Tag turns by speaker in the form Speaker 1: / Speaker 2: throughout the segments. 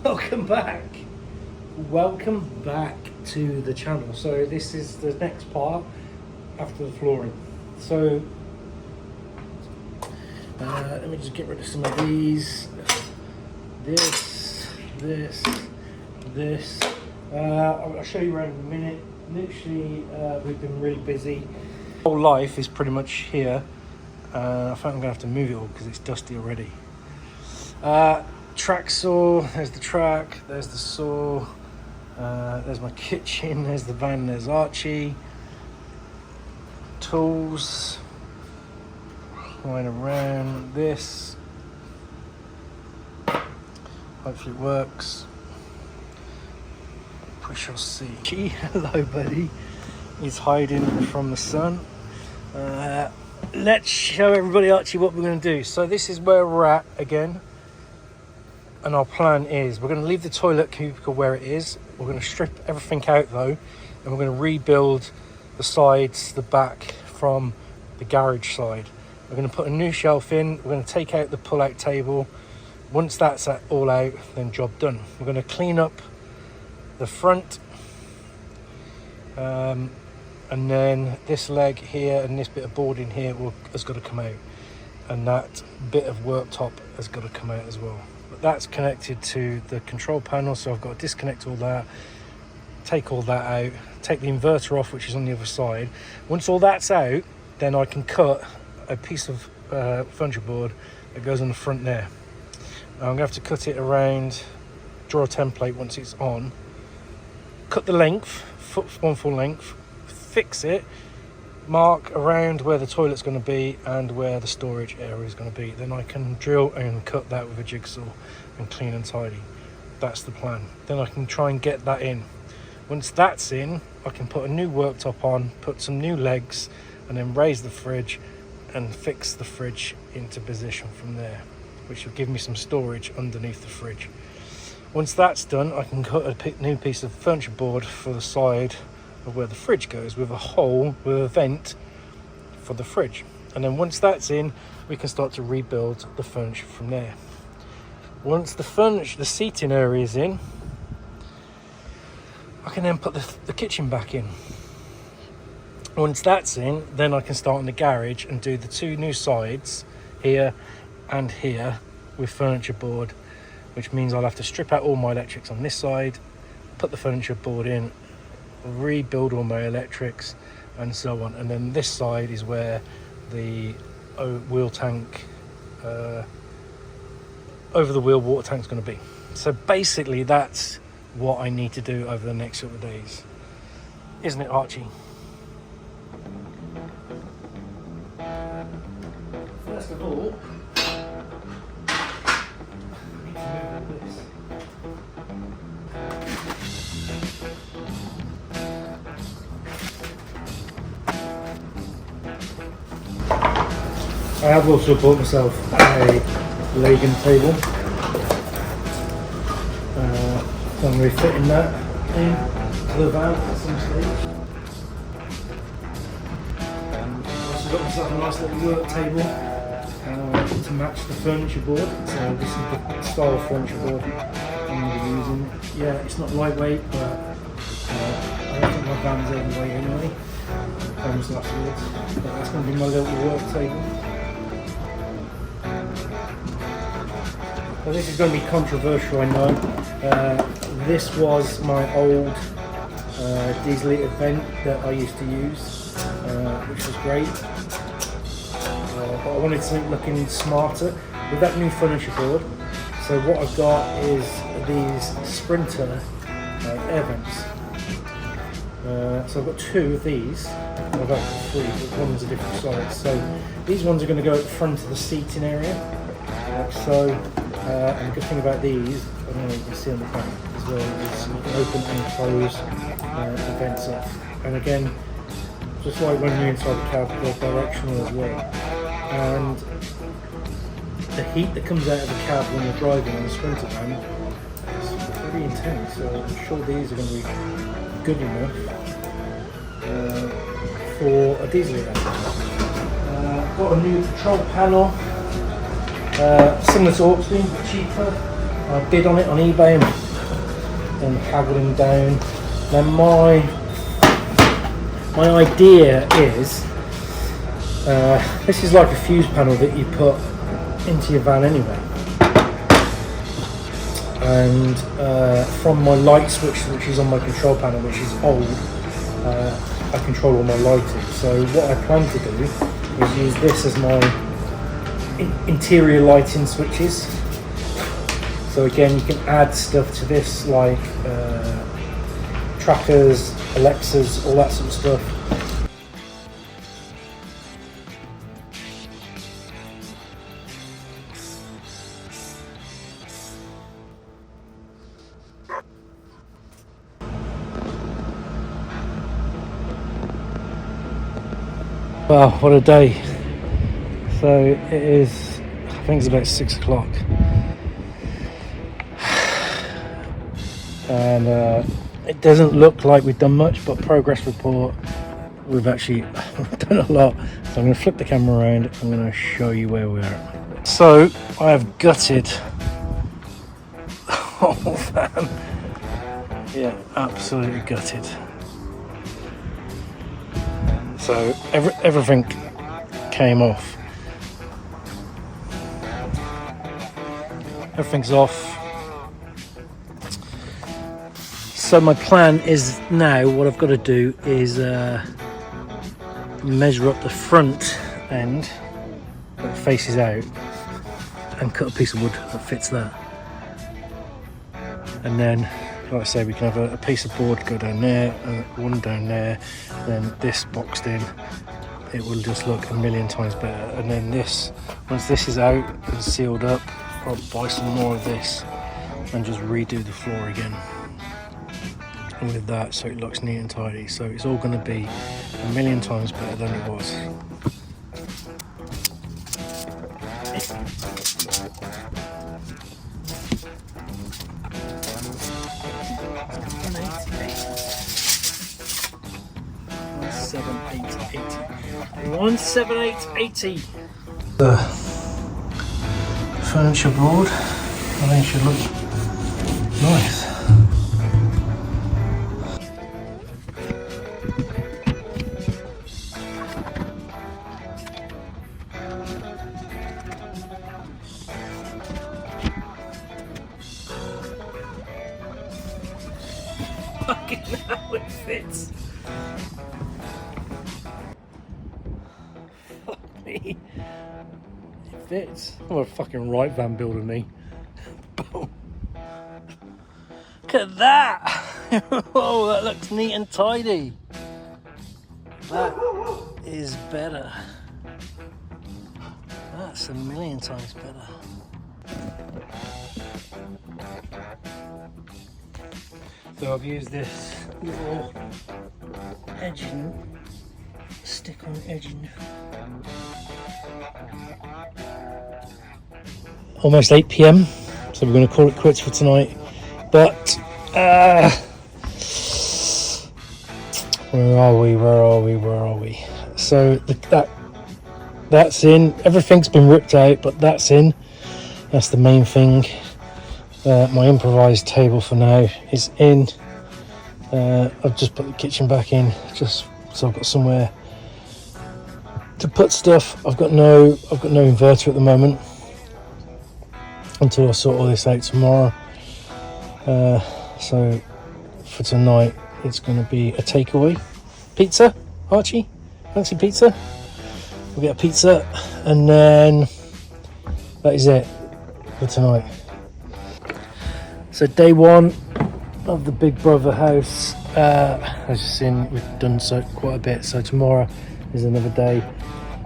Speaker 1: Welcome back to the channel. So this is the next part after the flooring. So let me just get rid of some of these. This. I'll show you around in a minute. Literally, we've been really busy. Whole life is pretty much here. I think I'm gonna have to move it all because it's dusty already. Track saw, there's the track, there's the saw, there's my kitchen, there's the van, there's Archie. Tools, lying around this. Hopefully it works. We shall see. Hello buddy, he's hiding from the sun. Let's show everybody Archie what we're going to do. So this is where we're at again. And our plan is we're going to leave the toilet cubicle where it is. We're going to strip everything out though, and we're going to rebuild the sides, the back from the garage side. We're going to put a new shelf in. We're going to take out the pull-out table. Once that's all out, then job done. We're going to clean up the front, and then this leg here and this bit of boarding here has got to come out, and that bit of worktop has got to come out as well. But that's connected to the control panel, so I've got to disconnect all that, take all that out, take the inverter off, which is on the other side. Once all that's out, then I can cut a piece of furniture board that goes on the front there. Now I'm going to have to cut it around, draw a template once it's on, cut the length, one full length, fix it, mark around where the toilet's going to be and where the storage area is going to be. Then I can drill and cut that with a jigsaw and clean and tidy. That's the plan. Then I can try and get that in. Once that's in, I can put a new worktop on, put some new legs, and then raise the fridge and fix the fridge into position from there, which will give me some storage underneath the fridge. Once that's done, I can cut a new piece of furniture board for the side of where the fridge goes, with a hole, with a vent for the fridge. And then once that's in, we can start to rebuild the furniture from there. Once the seating area is in, I can then put the kitchen back in. Once that's in, then I can start in the garage and do the two new sides here and here with furniture board, which means I'll have to strip out all my electrics on this side, put the furniture board in, rebuild all my electrics and so on. And then this side is where the wheel tank, over the wheel water tank is going to be. So basically that's what I need to do over the next couple of days, isn't it, Archie? First of all, I have also bought myself a Legan table. I'm going to be fitting that into the van at some stage. I've also got myself a nice little work table to match the furniture board. So this is the style of furniture board I'm going to be using. Yeah, it's not lightweight, but I don't think my van's overweight anyway. Comes afterwards. But that's going to be my little work table. Well, this is going to be controversial, I know. This was my old diesel vent that I used to use, which was great. But I wanted something looking smarter with that new furniture board. So what I've got is these Sprinter air vents. So I've got two of these. I've got three, but one's a different size. So these ones are going to go at the front of the seating area. And the good thing about these, I don't know if you can see on the back as well, is you can open and close the vents off. And again, just like when you're inside the cab, they're directional as well. And the heat that comes out of the cab when you're driving on the Sprinter van is pretty intense. So I'm sure these are going to be good enough for a diesel van. Got a new control panel. Similar to Archie, but cheaper. I bid on it on eBay and haggled him down. Now my idea is, this is like a fuse panel that you put into your van anyway. And from my light switch, which is on my control panel, which is old, I control all my lighting. So what I plan to do is use this as my interior lighting switches. So again, you can add stuff to this, like trackers, Alexas, all that sort of stuff. Wow, what a day. So it is, I think it's about 6 o'clock. And it doesn't look like we've done much, but progress report, we've actually done a lot. So I'm going to flip the camera around, I'm going to show you where we're at. So I have gutted the whole van. Yeah, absolutely gutted. So everything came off. Everything's off. So my plan is now, what I've got to do is measure up the front end that faces out and cut a piece of wood that fits that. And then, like I say, we can have a piece of board go down there, one down there, then this boxed in. It will just look a million times better. And then this, once this is out and sealed up, I'll buy some more of this and just redo the floor again. And with that, so it looks neat and tidy. So it's all going to be a million times better than it was. $178.80. The furniture board, I think it should look nice. Fucking hell, it fits. Fuck me. It fits. I'm a fucking right van builder, me. Boom. Look at that. Oh, that looks neat and tidy. That is better. That's a million times better. So I've used this little edging, stick-on edging. Almost 8 PM, so we're going to call it quits for tonight. But where are we? So that's in. Everything's been ripped out, but that's in. That's the main thing. My improvised table for now is in. I've just put the kitchen back in, just so I've got somewhere to put stuff. I've got no inverter at the moment until I sort all this out tomorrow. So for tonight, it's going to be a takeaway pizza. Archie, fancy pizza? We'll get a pizza, and then that is it for tonight. So day one of the Big Brother house, as you've seen, we've done so quite a bit. So tomorrow is another day.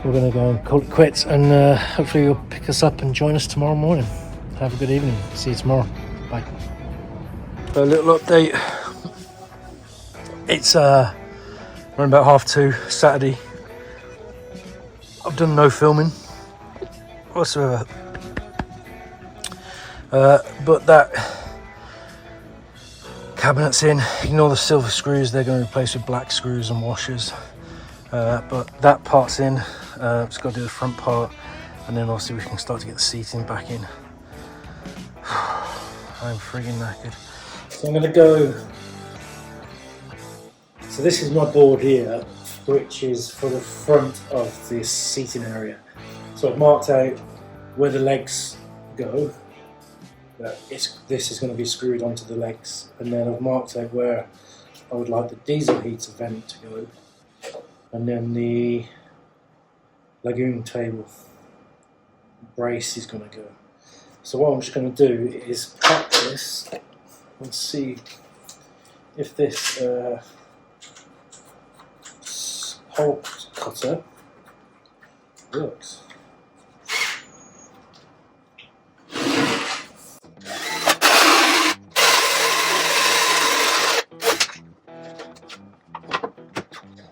Speaker 1: We're going to go and call it quits, and hopefully you'll pick us up and join us tomorrow morning. Have a good evening. See you tomorrow. Bye. A little update. It's around about 2:30 Saturday. I've done no filming whatsoever, but that cabinet's in. Ignore the silver screws, they're going to replace with black screws and washers, but that part's in. Just got to do the front part, and then obviously we can start to get the seating back in. I'm friggin' knackered. So I'm gonna go. So this is my board here, which is for the front of this seating area. So I've marked out where the legs go. This is going to be screwed onto the legs, and then I've marked out where I would like the diesel heater vent to go, and then the lagoon table brace is going to go. So what I'm just going to do is cut this and see if this hole cutter works.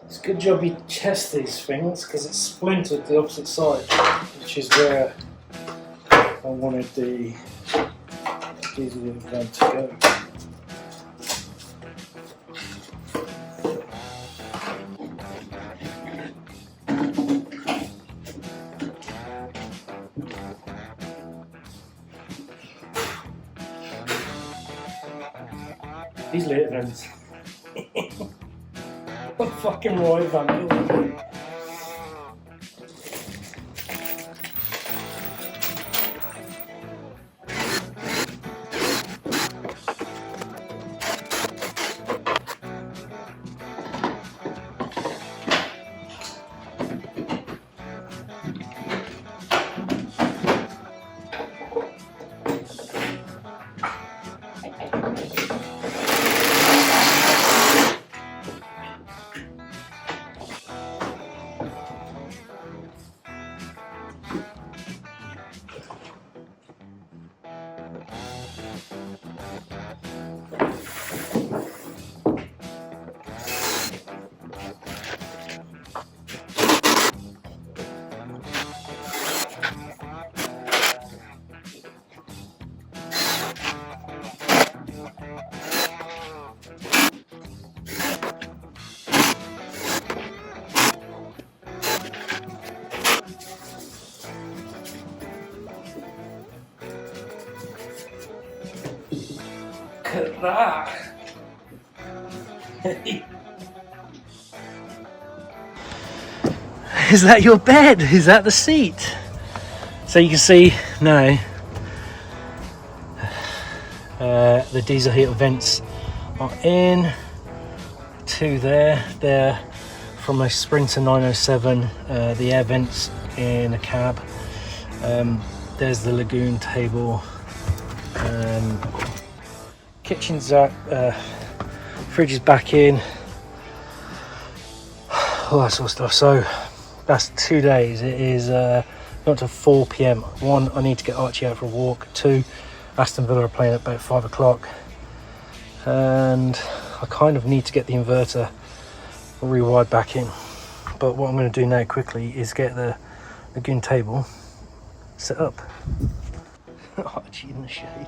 Speaker 1: It's a good job you test these things because it's splintered the opposite side, which is where I wanted the diesel vent to go. These later vents. I'm fucking right, Van. Look at that! Is that your bed? Is that the seat? So you can see now the diesel heater vents are in. Two there. They're from a Sprinter 907, the air vents in a cab. There's the lagoon table. Kitchen's out, fridge is back in, all that sort of stuff. So that's 2 days. It is not till 4 PM. 1, I need to get Archie out for a walk. 2, Aston Villa are playing at about 5 o'clock, and I kind of need to get the inverter rewired back in. But what I'm going to do now quickly is get the lagoon table set up. Archie in the shade,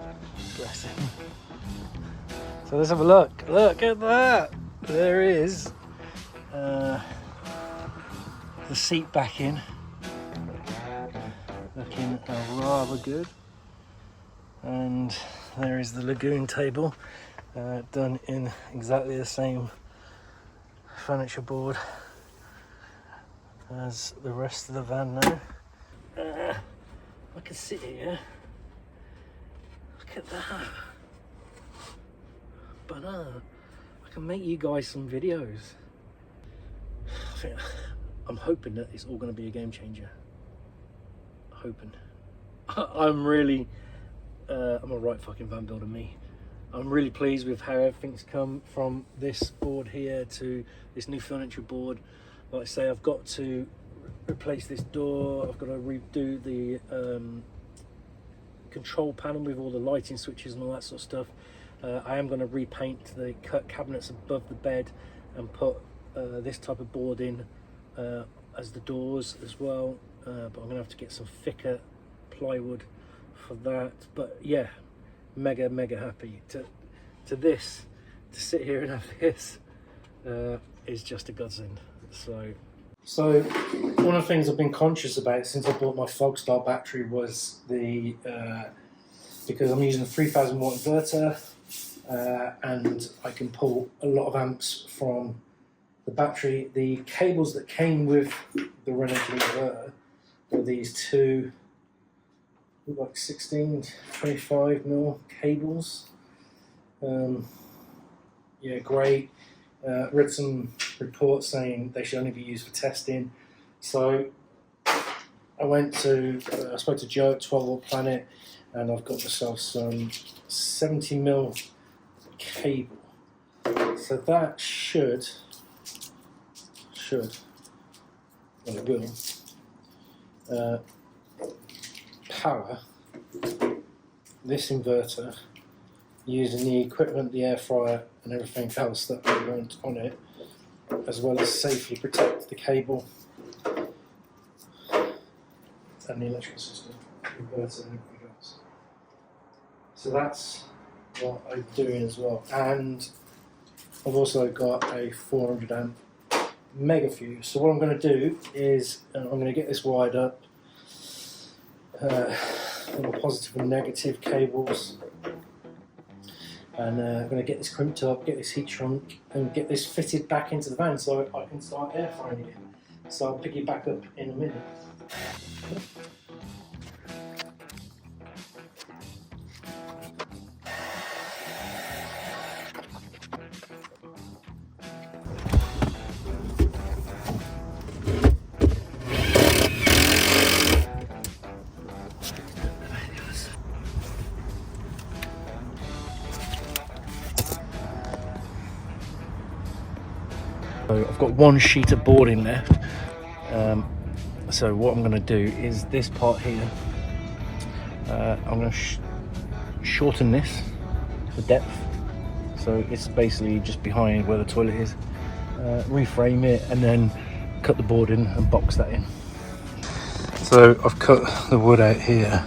Speaker 1: bless him. So let's have a look. Look at that. There is the seat back in, looking rather good. And there is the lagoon table, done in exactly the same furniture board as the rest of the van now. I can sit here. Look at that. But I can make you guys some videos. I'm hoping that it's all going to be a game changer. Hoping. I'm really, I'm a right fucking van builder, me. I'm really pleased with how everything's come from this board here to this new furniture board. Like I say, I've got to replace this door. I've got to redo the control panel with all the lighting switches and all that sort of stuff. I am going to repaint the cabinets above the bed and put this type of board in as the doors as well, but I'm going to have to get some thicker plywood for that. But yeah, mega happy to sit here and have this is just a godsend. So one of the things I've been conscious about since I bought my Fogstar battery was the because I'm using a 3000 watt inverter, and I can pull a lot of amps from the battery. The cables that came with the Renegade inverter were these two, like 16, 25 mil cables. Yeah, great. Read some reports saying they should only be used for testing. So I spoke to Joe at 12 Volt Planet, and I've got myself some 70 mil cable. So that should, well, it will, power this inverter using the equipment, the air fryer and everything else that I want on it, as well as safely protect the cable and the electrical system, inverter and everything else. So that's what I'm doing as well. And I've also got a 400 amp mega fuse. So what I'm going to do is I'm going to get this wired up, little positive and negative cables, and I'm going to get this crimped up, get this heat shrunk, and get this fitted back into the van so I can start air frying again. So I'll pick you back up in a minute. So I've got one sheet of boarding left. So what I'm going to do is this part here, I'm going to shorten this, the depth, so it's basically just behind where the toilet is, reframe it and then cut the boarding and box that in. So I've cut the wood out here,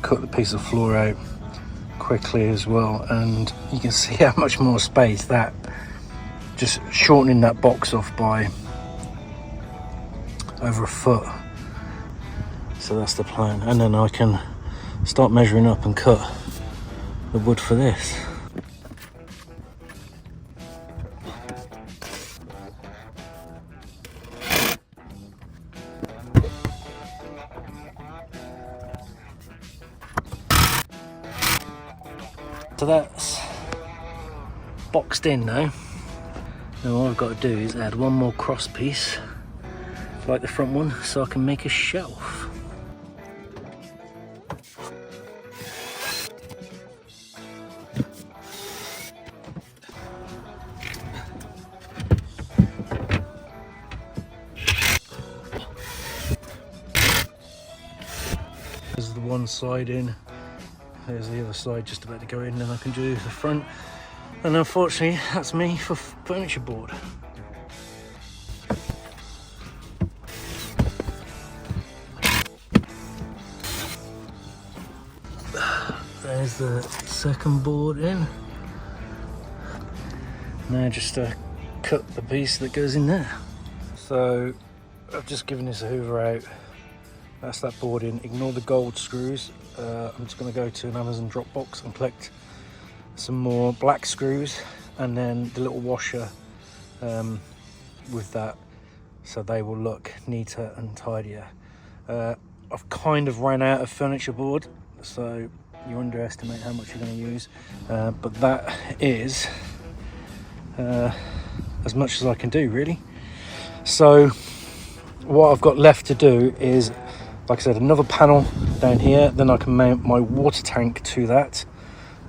Speaker 1: cut the piece of floor out quickly as well, and you can see how much more space that, just shortening that box off by over a foot. So that's the plan, and then I can start measuring up and cut the wood for this. So that's boxed in now. Now all I've got to do is add one more cross piece, like the front one, so I can make a shelf. There's the one side in, there's the other side just about to go in, and I can do the front. And unfortunately, that's me for furniture board. There's the second board in. Now just cut the piece that goes in there. So I've just given this a hoover out. That's that board in. Ignore the gold screws. I'm just going to go to an Amazon drop box and collect some more black screws, and then the little washer with that, so they will look neater and tidier. I've kind of ran out of furniture board, so you underestimate how much you're going to use, but that is as much as I can do, really. So what I've got left to do is, like I said, another panel down here, then I can mount my water tank to that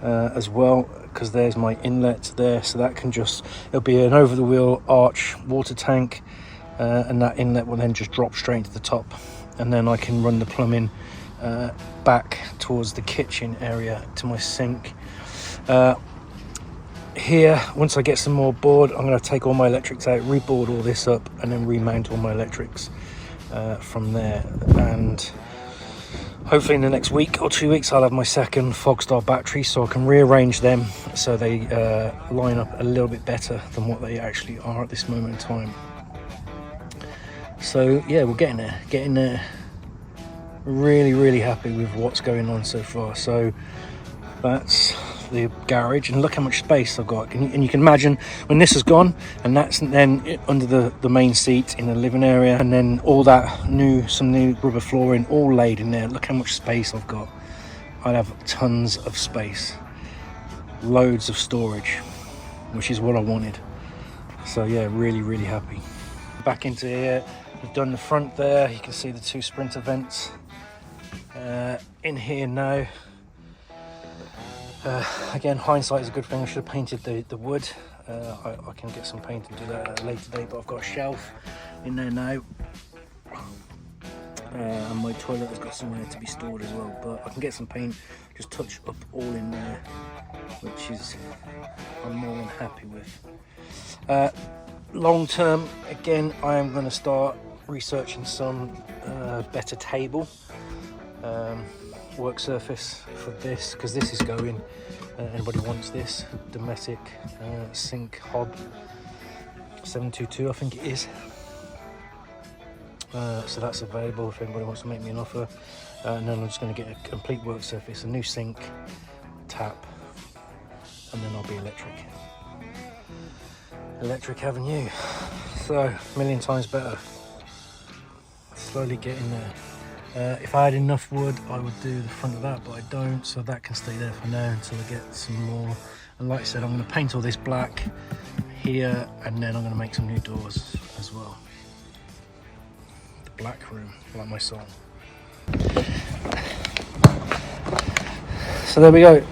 Speaker 1: as well, because there's my inlet there, so that can just, it'll be an over the wheel arch water tank, and that inlet will then just drop straight to the top, and then I can run the plumbing back towards the kitchen area to my sink. Here, once I get some more board, I'm going to take all my electrics out, reboard all this up, and then remount all my electrics from there. And hopefully in the next week or 2 weeks I'll have my second Fogstar battery, so I can rearrange them so they line up a little bit better than what they actually are at this moment in time. So yeah, we're getting there. Really happy with what's going on so far. So that's the garage, and look how much space I've got. And you can imagine when this is gone, and that's then under the main seat in the living area, and then all that some new rubber flooring all laid in there. Look how much space I've got. I'd have tons of space, loads of storage, which is what I wanted. So yeah, really happy. Back into here, we've done the front there. You can see the 2 Sprinter vents in here now. Again, hindsight is a good thing. I should have painted the wood. I can get some paint and do that at a later date, but I've got a shelf in there now. And my toilet has got somewhere to be stored as well, but I can get some paint, just touch up all in there, which is I'm more than happy with. Long term, again, I am going to start researching some better table work surface for this, because this is going, anybody wants this Dometic sink hob 722, I think it is. So that's available if anybody wants to make me an offer. And then I'm just going to get a complete work surface, a new sink, tap, and then I'll be electric avenue. So a million times better. Slowly getting there. If I had enough wood, I would do the front of that, but I don't, so that can stay there for now until I get some more. And like I said, I'm going to paint all this black here, and then I'm going to make some new doors as well. The black room, like my song. So there we go.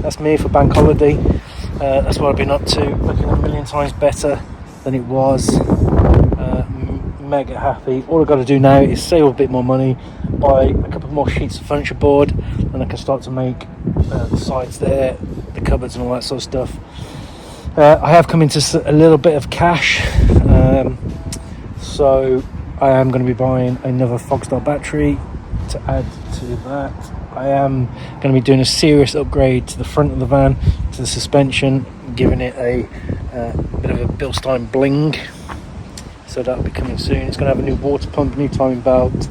Speaker 1: That's me for bank holiday. That's what I've been up to. Looking a million times better than it was. Mega happy. All I've got to do now is save a bit more money, buy a couple more sheets of furniture board, and I can start to make the sides there, the cupboards and all that sort of stuff. I have come into a little bit of cash, so I am going to be buying another Fogstar battery to add to that. I am going to be doing a serious upgrade to the front of the van, to the suspension, giving it a bit of a Bilstein bling. So that'll be coming soon. It's going to have a new water pump, new timing belt,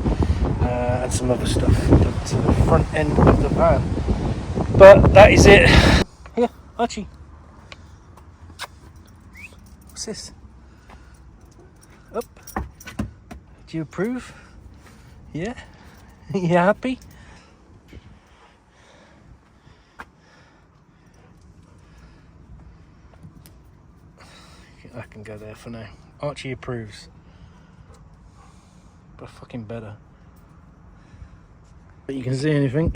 Speaker 1: and some other stuff done to the front end of the van. But that is it. Here, Archie. What's this? Up. Do you approve? Yeah? You happy? I can go there for now. Archie approves. But fucking better. But you can see anything.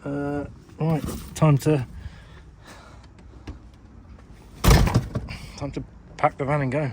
Speaker 1: Right, time to pack the van and go.